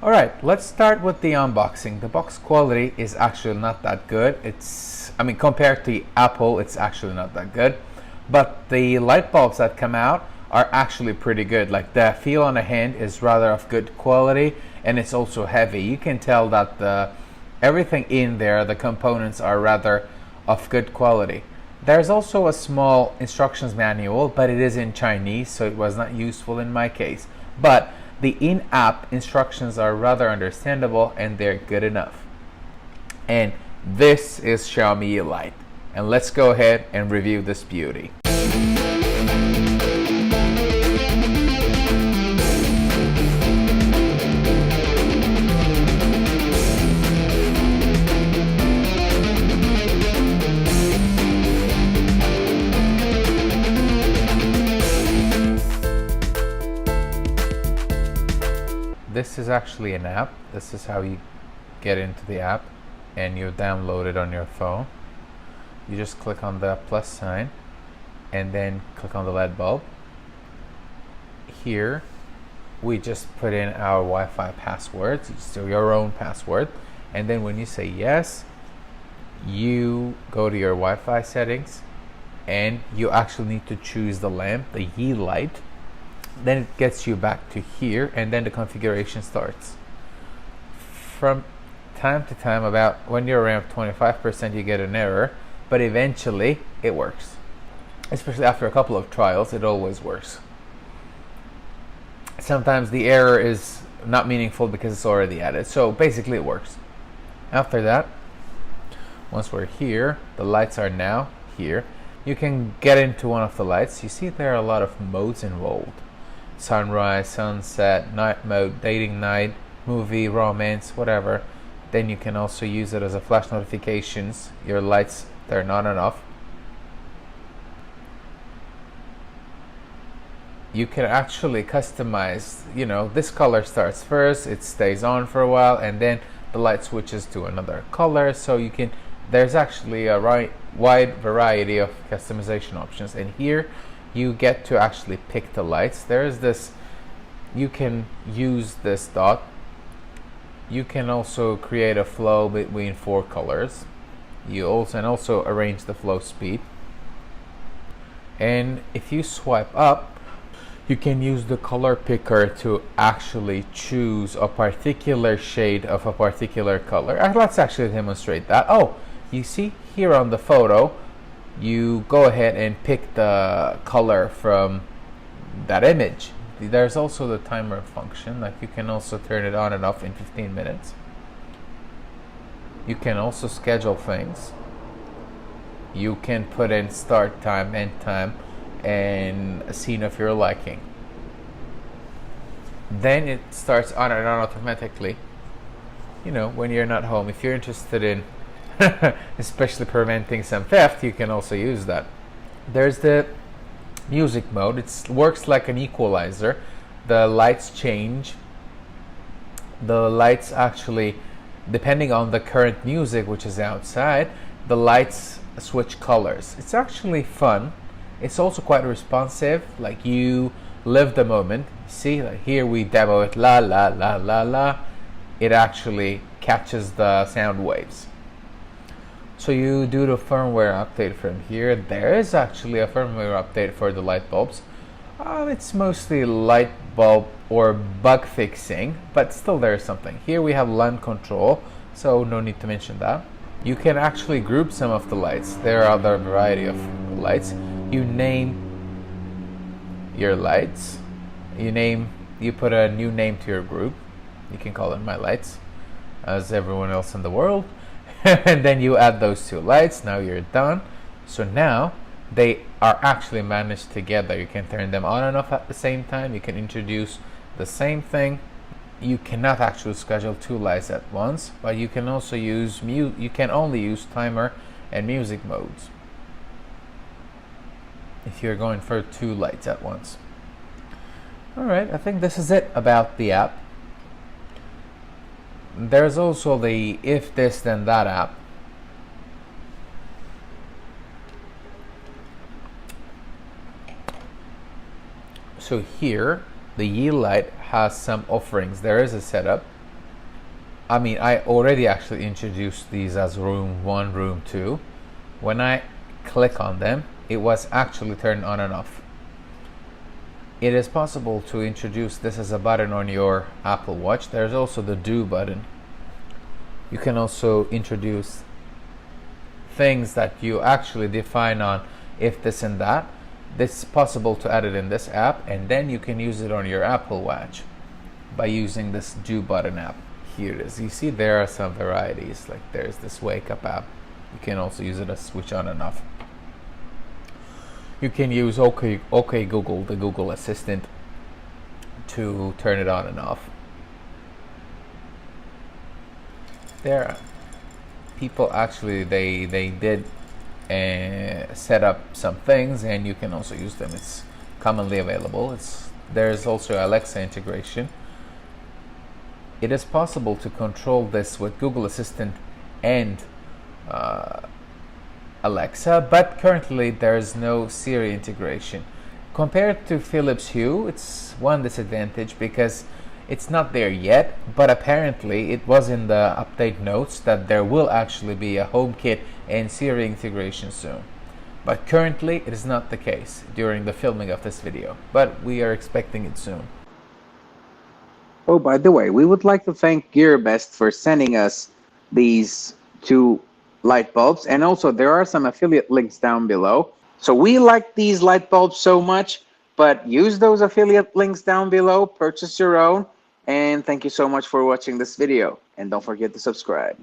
Alright, let's start with the unboxing. The box quality is actually not that good. Compared to Apple, it's actually not that good. But the light bulbs that come out are actually pretty good. Like, the feel on the hand is rather of good quality, and it's also heavy. You can tell that everything in there, the components, are rather of good quality. There's also a small instructions manual, but it is in Chinese, so it was not useful in my case. But the in-app instructions are rather understandable, and they're good enough. And this is Xiaomi Yeelight. And let's go ahead and review this beauty. This is actually an app. This is how you get into the app, and you download it on your phone. You just click on the plus sign and then click on the LED bulb. Here we just put in our Wi-Fi password, so your own password, and then when you say yes, you go to your Wi-Fi settings and you actually need to choose the lamp, the Yeelight. Then it gets you back to here, and then the configuration starts. From time to time, about when you're around 25%, you get an error, but eventually it works. Especially after a couple of trials, it always works. Sometimes the error is not meaningful because it's already added, so basically it works. After that, once we're here, the lights are now here. You can get into one of the lights. You see there are a lot of modes involved. Sunrise, sunset, night mode, dating night, movie, romance, whatever. Then you can also use it as a flash notifications. Your lights turn on and off. You can actually customize, this color starts first, it stays on for a while, and then the light switches to another color. So there's actually a wide variety of customization options. And here you get to actually pick the lights. There's this, you can use this dot. You can also create a flow between 4 colors. You also arrange the flow speed. And if you swipe up, you can use the color picker to actually choose a particular shade of a particular color. Let's actually demonstrate that. Oh, you see here on the photo, you go ahead and pick the color from that image. There's also the timer function, like you can also turn it on and off in 15 minutes. You can also schedule things. You can put in start time, end time, and a scene of your liking. Then it starts on and on automatically, when you're not home. If you're interested in especially preventing some theft, you can also use that. There's the music mode. It works like an equalizer. The lights change. The lights actually, depending on the current music which is outside, the lights switch colors. It's actually fun. It's also quite responsive. Like, you live the moment. See, like here we demo it, la la la la la. It actually catches the sound waves. So you do the firmware update from here. There is actually a firmware update for the light bulbs. It's mostly light bulb or bug fixing, but still there's something. Here we have lamp control, so no need to mention that. You can actually group some of the lights. There are other variety of lights. You name your lights. You put a new name to your group. You can call it My Lights, as everyone else in the world. And then you add those 2 lights. Now you're done. So now they are actually managed together. You can turn them on and off at the same time. You can introduce the same thing. You cannot actually schedule 2 lights at once, but you can also use you can only use timer and music modes if you're going for 2 lights at once. Alright, I think this is it about the app. There's also the If This Then That app. So here, the Yeelight has some offerings. There is a setup. I mean, I already actually introduced these as room 1, room 2. When I click on them, it was actually turned on and off. It is possible to introduce this as a button on your Apple Watch. There's also the Do button. You can also introduce things that you actually define on if this and that. This is possible to add it in this app, and then you can use it on your Apple Watch by using this Do button app. Here it is. You see there are some varieties, like there's this Wake Up app. You can also use it as switch on and off. You can use OK Google, the Google Assistant, to turn it on and off. There, people actually they did set up some things, and you can also use them. It's commonly available. There's also Alexa integration. It is possible to control this with Google Assistant and Alexa, but currently there's no Siri integration. Compared to Philips Hue, it's one disadvantage because it's not there yet, but apparently it was in the update notes that there will actually be a HomeKit and Siri integration soon. But currently it is not the case during the filming of this video, but we are expecting it soon. Oh, by the way, we would like to thank GearBest for sending us these 2 light bulbs, and also there are some affiliate links down below. So we like these light bulbs so much, but use those affiliate links down below, purchase your own, and thank you so much for watching this video, and don't forget to subscribe.